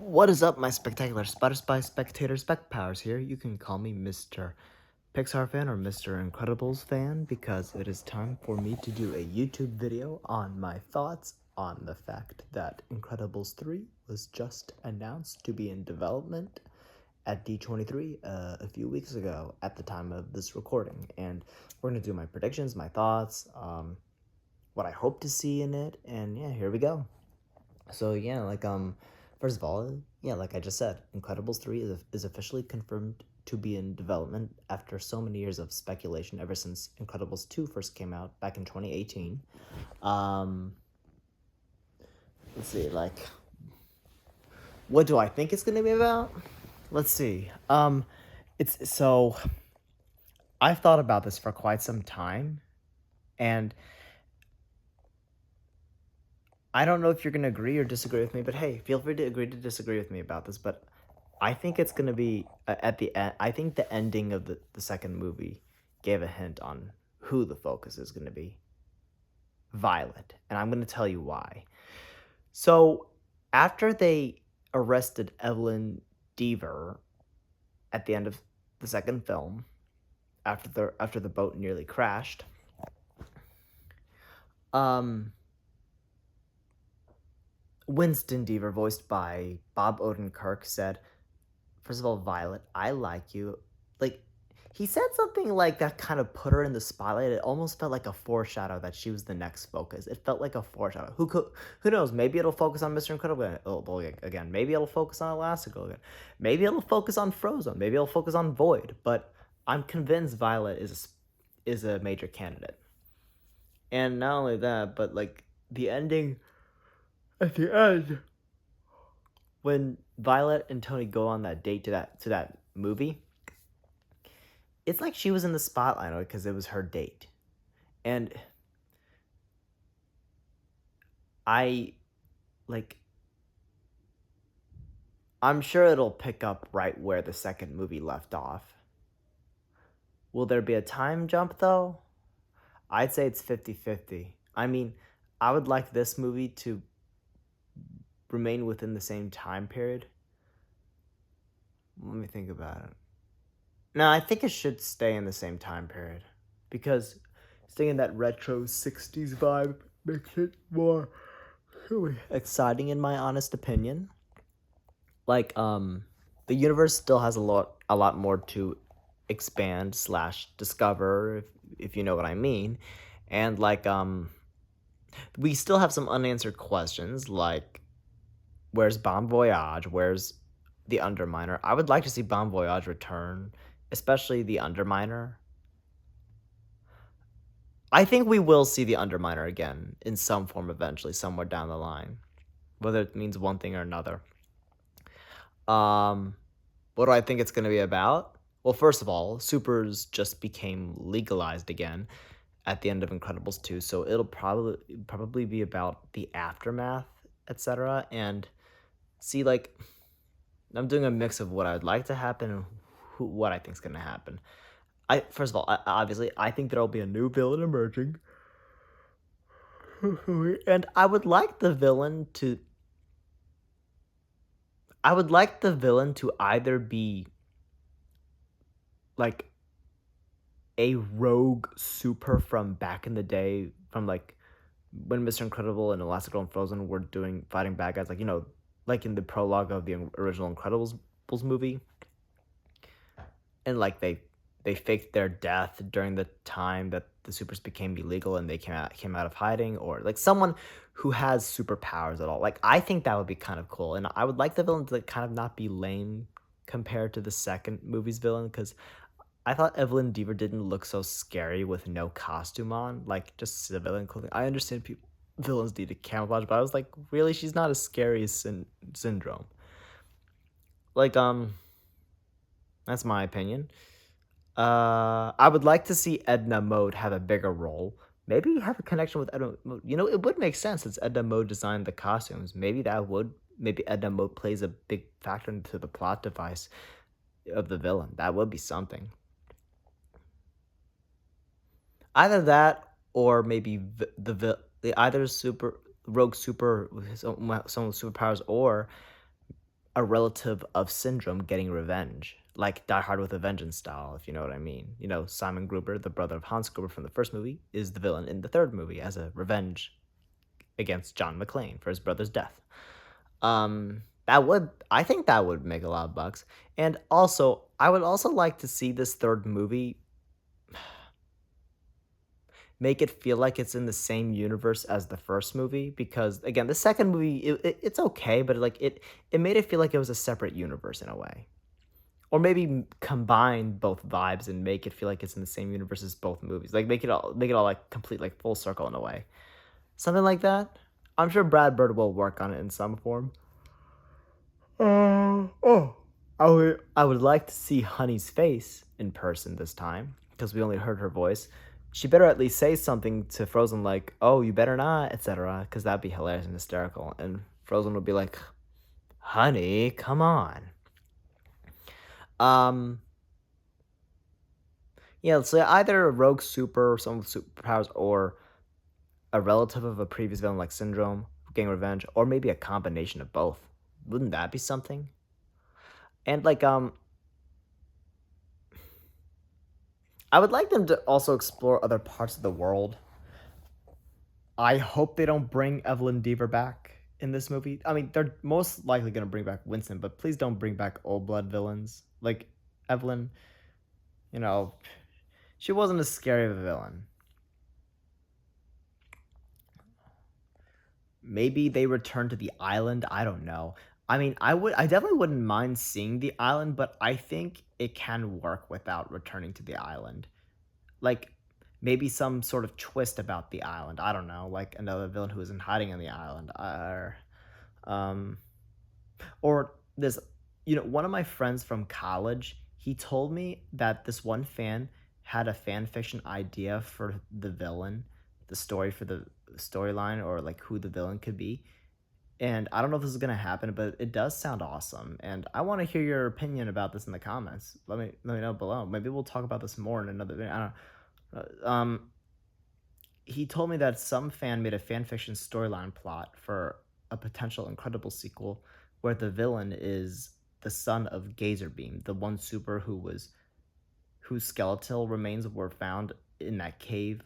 What is up, my spectacular Spider Spy spectator spec powers here? You can call me Mr. Pixar fan or Mr. Incredibles fan because it is time for me to do a YouTube video on my thoughts on the fact that Incredibles 3 was just announced to be in development at D23 a few weeks ago at the time of this recording. And we're going to do my predictions, my thoughts, what I hope to see in it, and yeah, here we go. So yeah, first of all, yeah, like I just said, Incredibles 3 is officially confirmed to be in development after so many years of speculation ever since Incredibles 2 first came out back in 2018. Um, let's see, what do I think it's gonna be about? Let's see. It's so I've thought about this for quite some time, and I don't know if you're gonna agree or disagree with me, but hey, feel free to agree to disagree with me about this. But I think it's gonna be at the end. I think the ending of the second movie gave a hint on who the focus is gonna be. Violet, and I'm gonna tell you why. So after they arrested Evelyn Deaver at the end of the second film, after the boat nearly crashed, um, Winston Deaver, voiced by Bob Odenkirk, said, "First of all, Violet, I like you." Like, he said something like that kind of put her in the spotlight. It almost felt like a foreshadow that she was the next focus. It felt like a foreshadow. Who knows? Maybe it'll focus on Mr. Incredible again. Maybe it'll focus on Elastigirl again. Maybe it'll focus on Frozen. Maybe it'll focus on Void. But I'm convinced Violet is a major candidate. And not only that, but like the ending at the end when Violet and Tony go on that date to that movie, it's like she was in the spotlight because it was her date. And I like I'm sure it'll pick up right where the second movie left off. Will there be a time jump though? I'd say it's 50-50. I mean, I would like this movie to remain within the same time period. Let me think about it. No, I think it should stay in the same time period because staying in that retro 60s vibe makes it more exciting in my honest opinion. The universe still has a lot more to expand slash discover if you know what I mean. And we still have some unanswered questions like where's Bon Voyage? Where's the Underminer? I would like to see Bon Voyage return, especially the Underminer. I think we will see the Underminer again in some form eventually, somewhere down the line, whether it means one thing or another. Um, what do I think it's going to be about? Well, first of all, supers just became legalized again at the end of Incredibles 2, so it'll probably be about the aftermath, etc. And see, like, I'm doing a mix of what I'd like to happen and what I think's going to happen. First of all, obviously, I think there'll be a new villain emerging, and I would like the villain to either be like a rogue super from back in the day, from like when Mr. Incredible and Elastigirl and Frozen were fighting bad guys, like in the prologue of the original Incredibles movie, and like they faked their death during the time that the supers became illegal and they came out of hiding, or like someone who has superpowers at all. Like I think that would be kind of cool, and I would like the villain to kind of not be lame compared to the second movie's villain because I thought Evelyn Deaver didn't look so scary with no costume on, like just civilian clothing. I understand villains need to camouflage, but I was like, really, she's not as scary as Syndrome. Like, that's my opinion. I would like to see Edna Mode have a bigger role. Maybe have a connection with Edna Mode. You know, it would make sense since Edna Mode designed the costumes. Maybe Edna Mode plays a big factor into the plot device of the villain. That would be something. Either that, or maybe either super rogue super with some superpowers, or a relative of Syndrome getting revenge, like Die Hard with a Vengeance style, if you know what I mean. You know, Simon Gruber, the brother of Hans Gruber from the first movie, is the villain in the third movie as a revenge against John McClane for his brother's death. I think that would make a lot of bucks. And also, I would also like to see this third movie make it feel like it's in the same universe as the first movie, because again, the second movie it's okay, but like it made it feel like it was a separate universe in a way. Or maybe combine both vibes and make it feel like it's in the same universe as both movies. Like make it all like complete, like full circle in a way. Something like that. I'm sure Brad Bird will work on it in some form. Oh. I would like to see Honey's face in person this time, because we only heard her voice. She better at least say something to Frozen like, "Oh, you better not," etc., because that'd be hilarious and hysterical. And Frozen would be like, "Honey, come on." Um, yeah, let's say either a rogue super or someone with superpowers, or a relative of a previous villain like Syndrome getting revenge, or maybe a combination of both. Wouldn't that be something? And like I would like them to also explore other parts of the world. I hope they don't bring Evelyn Deaver back in this movie. I mean, they're most likely going to bring back Winston, but please don't bring back old blood villains. Like Evelyn, you know, she wasn't as scary of a villain. Maybe they return to the island. I don't know. I mean, I definitely wouldn't mind seeing the island, but I think it can work without returning to the island. Like maybe some sort of twist about the island. I don't know, like another villain who isn't hiding on the island, um, or this. You know, one of my friends from college, he told me that this one fan had a fan fiction idea for the villain, the story for the storyline, or like who the villain could be. And I don't know if this is gonna happen, but it does sound awesome. And I want to hear your opinion about this in the comments. Let me know below. Maybe we'll talk about this more in another video. I don't he told me that some fan made a fan fiction storyline plot for a potential Incredible sequel where the villain is the son of Gazerbeam, the one super whose skeletal remains were found in that cave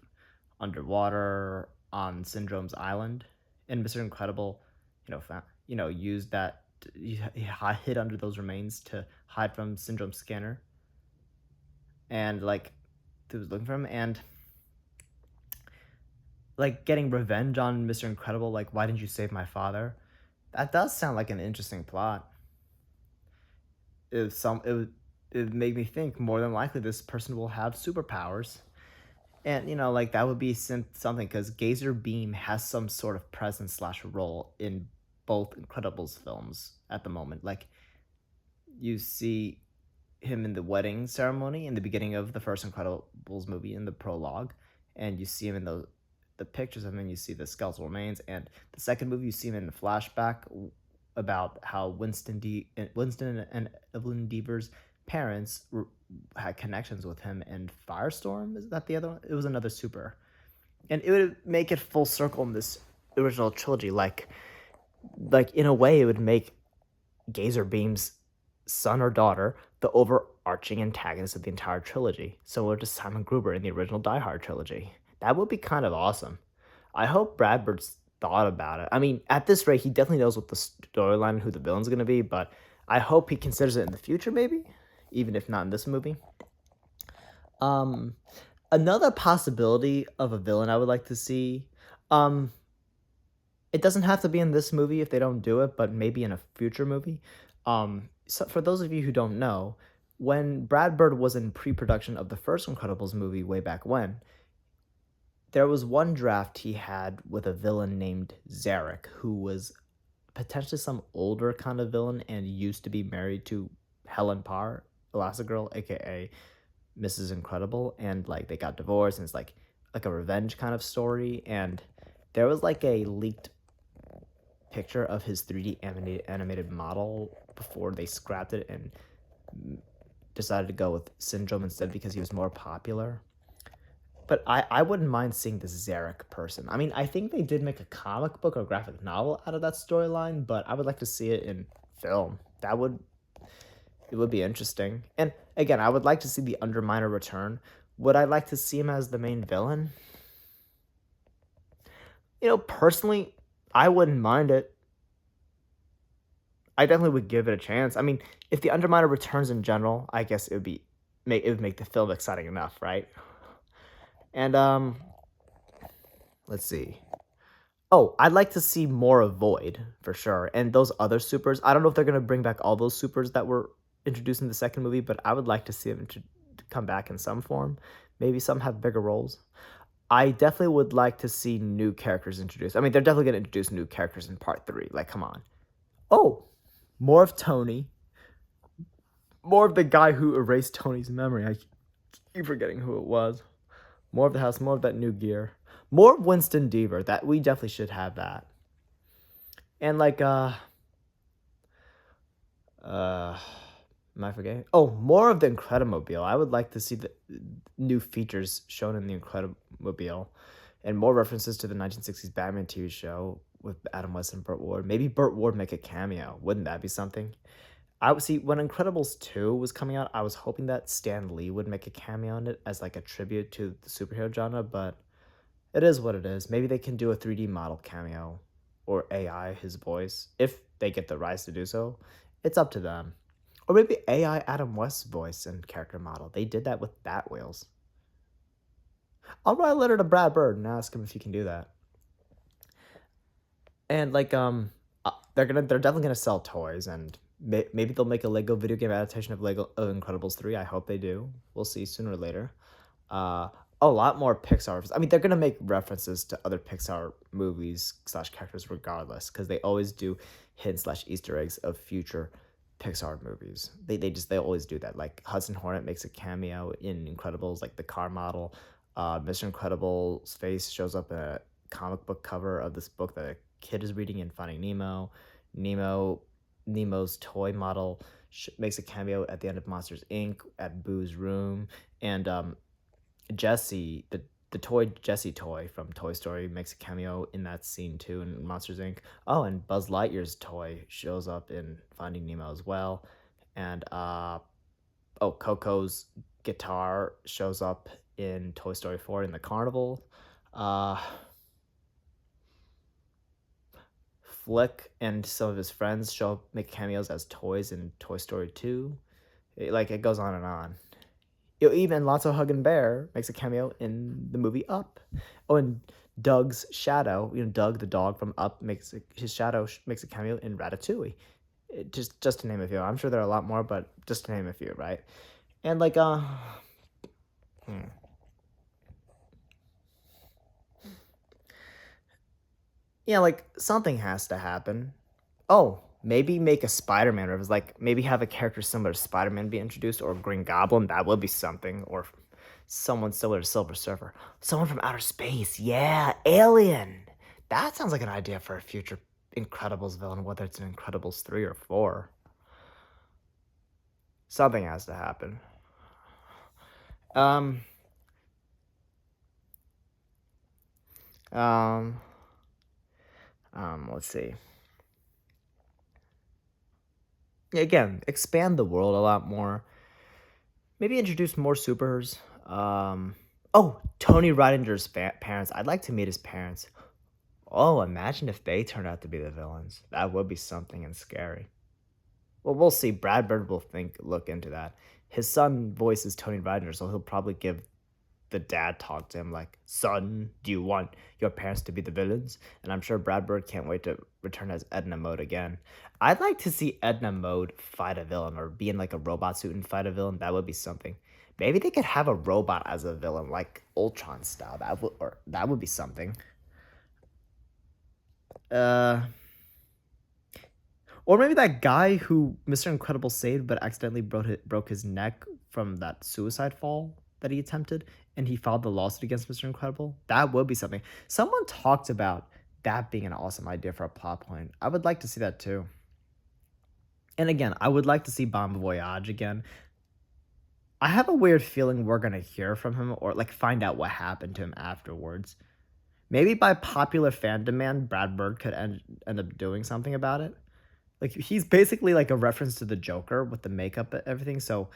underwater on Syndrome's island, and Mr. Incredible, used that he hid under those remains to hide from Syndrome's scanner, and like he was looking for him, and like getting revenge on Mr. Incredible, like, why didn't you save my father? That does sound like an interesting plot. It would make me think more than likely this person will have superpowers. And like that would be something, because Gazer Beam has some sort of presence slash role in both Incredibles films at the moment. Like you see him in the wedding ceremony in the beginning of the first Incredibles movie in the prologue, and you see him in the pictures of him, and you see the skeletal remains. And the second movie, you see him in the flashback about how Winston and Evelyn Deaver's parents had connections with him, and Firestorm, is that the other one? It was another super, and it would make it full circle in this original trilogy. Like in a way, it would make Gazer Beam's son or daughter the overarching antagonist of the entire trilogy, similar to Simon Gruber in the original Die Hard trilogy. That would be kind of awesome. I hope Brad Bird's thought about it. I mean, at this rate, he definitely knows what the storyline and who the villain's going to be, but I hope he considers it in the future, maybe, even if not in this movie. Another possibility of a villain I would like to see, it doesn't have to be in this movie if they don't do it, but maybe in a future movie. So for those of you who don't know, when Brad Bird was in pre-production of the first Incredibles movie way back when, there was one draft he had with a villain named Zarek, who was potentially some older kind of villain and used to be married to Helen Parr, Elastigirl, aka Mrs. Incredible, and like they got divorced, and it's like a revenge kind of story. And there was like a leaked picture of his 3D animated model before they scrapped it and decided to go with Syndrome instead because he was more popular. But I wouldn't mind seeing this Zarek person. I mean, I think they did make a comic book or graphic novel out of that storyline, but I would like to see it in film. It would be interesting. And again, I would like to see the Underminer return. Would I like to see him as the main villain? Personally, I wouldn't mind it. I definitely would give it a chance. I mean, if the Underminer returns in general, I guess it would make the film exciting enough, right? And let's see. Oh, I'd like to see more of Void for sure. And those other supers, I don't know if they're gonna bring back all those supers that were introduced in the second movie, but I would like to see them to come back in some form. Maybe some have bigger roles. I definitely would like to see new characters introduced. I mean, they're definitely gonna introduce new characters in part three. Like, come on. Oh, more of Tony. More of the guy who erased Tony's memory. I keep forgetting who it was. More of the house, more of that new gear. More of Winston Deaver. That we definitely should have that. And like am I forgetting? Oh, more of the Incredimobile. I would like to see the new features shown in the Incredimobile and more references to the 1960s Batman TV show with Adam West and Burt Ward. Maybe Burt Ward make a cameo. Wouldn't that be something? I would see when Incredibles 2 was coming out, I was hoping that Stan Lee would make a cameo in it as like a tribute to the superhero genre, but it is what it is. Maybe they can do a 3D model cameo or AI his voice if they get the rights to do so. It's up to them. Or maybe AI Adam West's voice and character model. They did that with Bat Wheels. I'll write a letter to Brad Bird and ask him if he can do that. And like they're definitely gonna sell toys, and maybe they'll make a Lego video game adaptation of Lego of Incredibles 3. I hope they do. We'll see sooner or later. A lot more Pixar. I mean, they're gonna make references to other Pixar movies / characters regardless, because they always do hints / Easter eggs of future Pixar movies. They always do that. Like Hudson Hornet makes a cameo in Incredibles, like the car model. Mr. Incredible's face shows up in a comic book cover of this book that a kid is reading in Finding Nemo. Nemo's toy model makes a cameo at the end of Monsters Inc. at Boo's room, and Jesse, the toy Jesse toy from Toy Story makes a cameo in that scene too in Monsters Inc. Oh, and Buzz Lightyear's toy shows up in Finding Nemo as well. And Coco's guitar shows up in Toy Story 4 in the carnival. Flick and some of his friends make cameos as toys in Toy Story 2. It goes on and on. Even Lotso Huggin' Bear makes a cameo in the movie Up. Oh, and Doug's shadow, Doug the dog from Up his shadow makes a cameo in Ratatouille. Just to name a few. I'm sure there are a lot more, but just to name a few, right? And like yeah, like something has to happen. Oh, maybe make a Spider-Man reference, like maybe have a character similar to Spider-Man be introduced, or Green Goblin. That would be something, or someone similar to Silver Surfer, someone from outer space. Yeah, Alien. That sounds like an idea for a future Incredibles villain, whether it's in Incredibles 3 or 4. Something has to happen. Um. Let's see. Again, expand the world a lot more. Maybe introduce more supers. Oh, Tony Reidinger's parents. I'd like to meet his parents. Oh, imagine if they turned out to be the villains. That would be something and scary. Well, we'll see. Brad Bird will look into that. His son voices Tony Reidinger, so he'll probably give the dad talk to him like, "Son, do you want your parents to be the villains?" And I'm sure Brad Bird can't wait to return as Edna Mode again. I'd like to see Edna Mode fight a villain, or be in like a robot suit and fight a villain. That would be something. Maybe they could have a robot as a villain, like Ultron style. That would be something. Or maybe that guy who Mr. Incredible saved but accidentally broke his neck from that suicide fall that he attempted, and he filed the lawsuit against Mr. Incredible. That would be something. Someone talked about that being an awesome idea for a plot point. I would like to see that too. And again, I would like to see Bon Voyage again. I have a weird feeling we're going to hear from him, or like find out what happened to him afterwards. Maybe by popular fan demand, Brad Bird could end up doing something about it. Like, he's basically like a reference to the Joker with the makeup and everything, so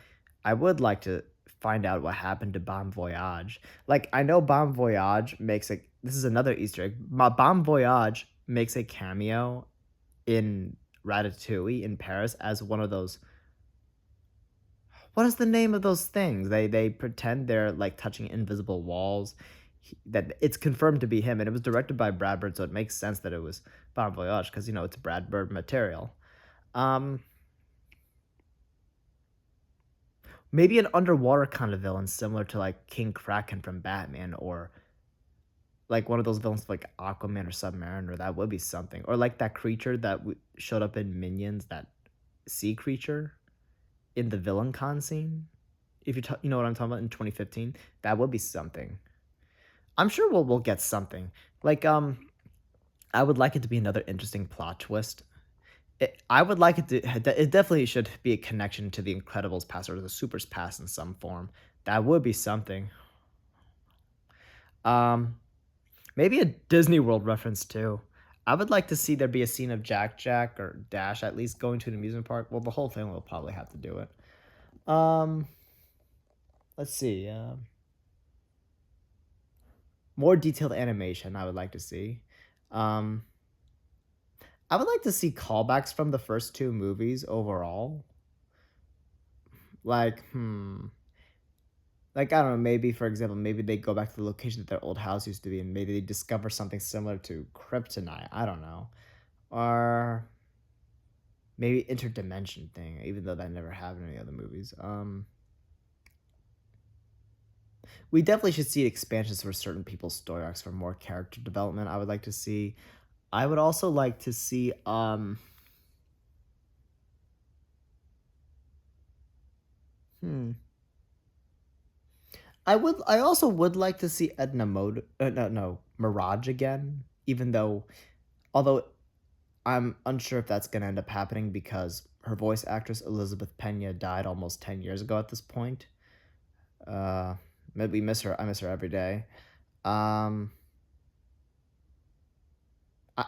I would like to find out what happened to Bon Voyage. Like, I know Bon Voyage makes a this is another Easter egg. Bon Voyage makes a cameo in Ratatouille in Paris as one of those what is the name of those things? They pretend they're, like, touching invisible walls. That it's confirmed to be him, and it was directed by Brad Bird, so it makes sense that it was Bon Voyage because, it's Brad Bird material. Um, Maybe an underwater kind of villain similar to, like, King Kraken from Batman or, like, one of those villains like Aquaman or Submariner, that would be something. Or, like, that creature that showed up in Minions, that sea creature in the villain con scene. If you know what I'm talking about in 2015, that would be something. I'm sure we'll get something. Like, I would like it to be another interesting plot twist. I would like it to it definitely should be a connection to The Incredibles past or the Supers past in some form. That would be something. Um, Maybe a Disney World reference too. I would like to see there be a scene of Jack or Dash at least going to an amusement park. Well, the whole thing will probably have to do it. Um, let's see. More detailed animation I would like to see. Um, I would like to see callbacks from the first 2 movies overall. Like, like, I don't know, maybe, for example, maybe they go back to the location that their old house used to be, and maybe they discover something similar to kryptonite, I don't know. Or maybe interdimension thing, even though that never happened in any other movies. We definitely should see expansions for certain people's story arcs for more character development, I would like to see. I would also like to see, hmm. I also would like to see Edna Mode no, Mirage again, even though although I'm unsure if that's gonna end up happening because her voice actress Elizabeth Pena died almost 10 years ago at this point. Uh, we miss her. I miss her every day. Um,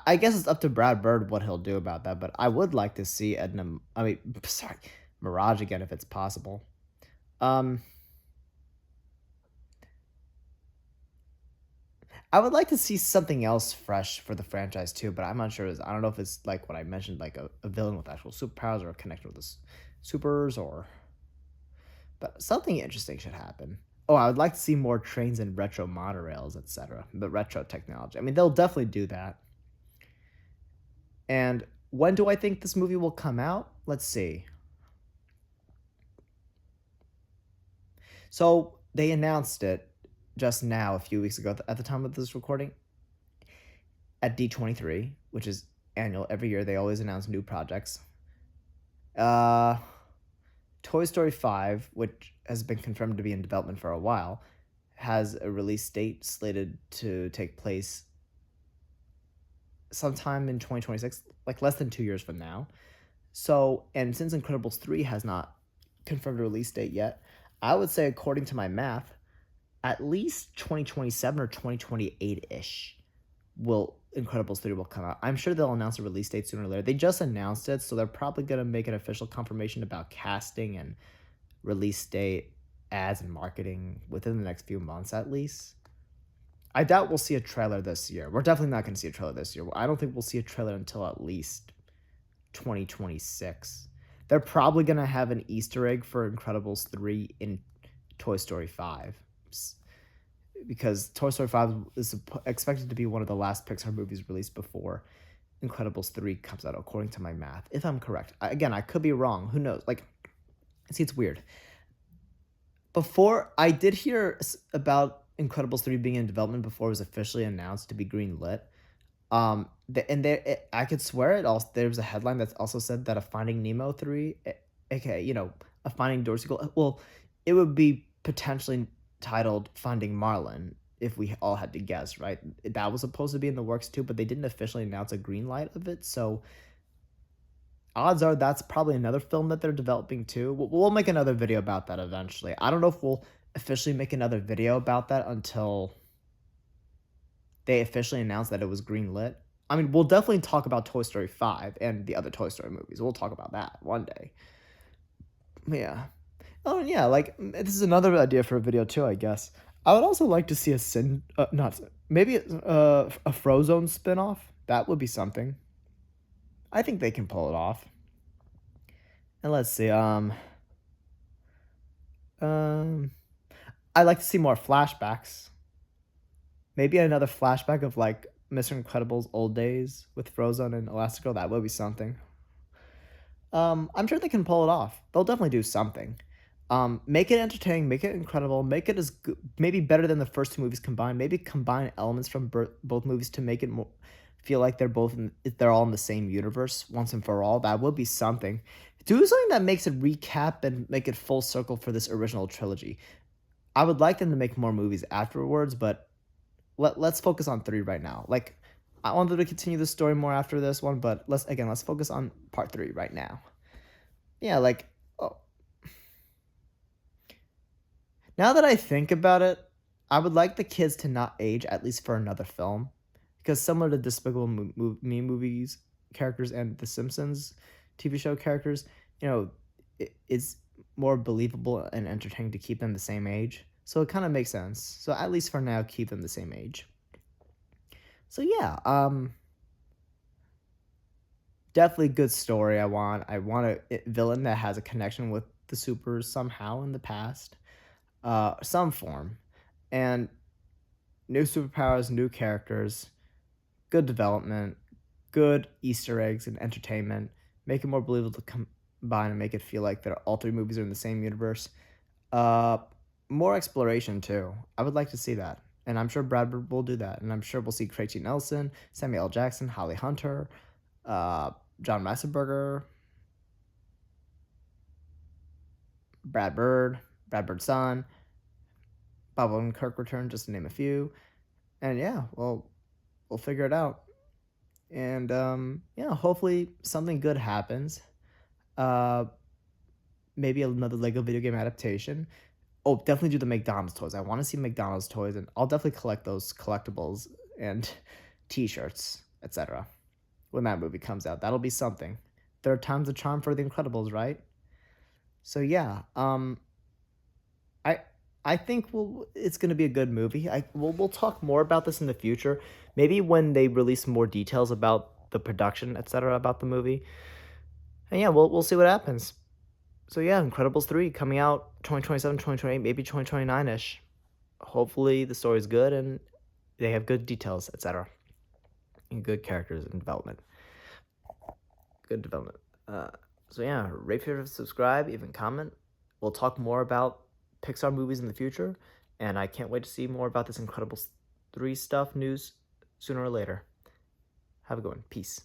I guess it's up to Brad Bird what he'll do about that, but I would like to see Edna. I mean, sorry, Mirage again if it's possible. Um, I would like to see something else fresh for the franchise too, but I'm not sure. I don't know if it's like what I mentioned, like a villain with actual superpowers or a connection with the supers, or but something interesting should happen. Oh, I would like to see more trains and retro monorails, etc. The retro technology. I mean, they'll definitely do that. And when do I think this movie will come out? Let's see. So they announced it just now, a few weeks ago, at the time of this recording, at D23, which is annual. Every year they always announce new projects. Uh, Toy Story 5, which has been confirmed to be in development for a while, has a release date slated to take place sometime in 2026, like less than 2 years from now. So, and since Incredibles 3 has not confirmed a release date yet, I would say, according to my math, at least 2027 or 2028 ish will Incredibles 3 will come out. I'm sure they'll announce a release date sooner or later. They just announced it, so they're probably going to make an official confirmation about casting and release date, ads, and marketing within the next few months at least. I doubt we'll see a trailer this year. We're definitely not going to see a trailer this year. I don't think we'll see a trailer until at least 2026. They're probably going to have an Easter egg for Incredibles 3 in Toy Story 5. Because Toy Story 5 is expected to be one of the last Pixar movies released before Incredibles 3 comes out, according to my math, if I'm correct. Again, I could be wrong. Who knows? Like, see, it's weird. Before, I did hear about Incredibles 3 being in development before it was officially announced to be greenlit. I could swear there was a headline that also said that a Finding Nemo 3, aka, a Finding Dory sequel, well, it would be potentially titled Finding Marlin, if we all had to guess, right? That was supposed to be in the works too, but they didn't officially announce a green light of it, so odds are that's probably another film that they're developing too. We'll make another video about that eventually. I don't know if we'll officially make another video about that until they officially announce that it was greenlit. I mean, we'll definitely talk about Toy Story 5 and the other Toy Story movies. We'll talk about that one day. Yeah. Oh, and yeah, like, this is another idea for a video too, I guess. I would also like to see a not maybe a Frozone spinoff. That would be something. I think they can pull it off. And let's see, um, I'd like to see more flashbacks. Maybe another flashback of like Mr. Incredible's old days with Frozone and Elastigirl. That would be something. I'm sure they can pull it off. They'll definitely do something. Make it entertaining, make it incredible, make it as good, maybe better than the first two movies combined. Maybe combine elements from both movies to make it more feel like they're all in the same universe once and for all. That would be something. Do something that makes it recap and make it full circle for this original trilogy. I would like them to make more movies afterwards, but let's focus on 3 right now. Like, I want them to continue the story more after this one, but let's focus on part 3 right now. Yeah, like, oh, now that I think about it, I would like the kids to not age at least for another film, because similar to Despicable Me movies characters and The Simpsons TV show characters, you know, it's more believable and entertaining to keep them the same age. So it kind of makes sense. So at least for now, keep them the same age. So yeah, definitely good story. I want a villain that has a connection with the supers somehow in the past, some form, and new superpowers, new characters, good development, good Easter eggs and entertainment. Make it more believable to combine and make it feel like that all 3 movies are in the same universe. Uh, More exploration too. I would like to see that, and I'm sure Brad Bird will do that, and I'm sure we'll see Craig T. Nelson, Samuel L. Jackson, Holly Hunter, uh, John Massenberger, Brad Bird, Brad Bird's son, Bob Odenkirk return, just to name a few. And yeah, well, we'll figure it out. And yeah, hopefully something good happens. Uh, Maybe another Lego video game adaptation. Oh, definitely do the McDonald's toys. I want to see McDonald's toys, and I'll definitely collect those collectibles and T-shirts, etc. When that movie comes out, that'll be something. Third time's a charm for The Incredibles, right? So yeah, I I think it's gonna be a good movie. We'll talk more about this in the future. Maybe when they release more details about the production, etc. about the movie. And yeah, we'll see what happens. So yeah, Incredibles 3 coming out 2027, 2028, maybe 2029-ish. Hopefully the story's good and they have good details, etc. And good characters and development. Good development. So yeah, rate, favorite, subscribe, even comment. We'll talk more about Pixar movies in the future, and I can't wait to see more about this Incredibles 3 stuff news sooner or later. Have a good one. Peace.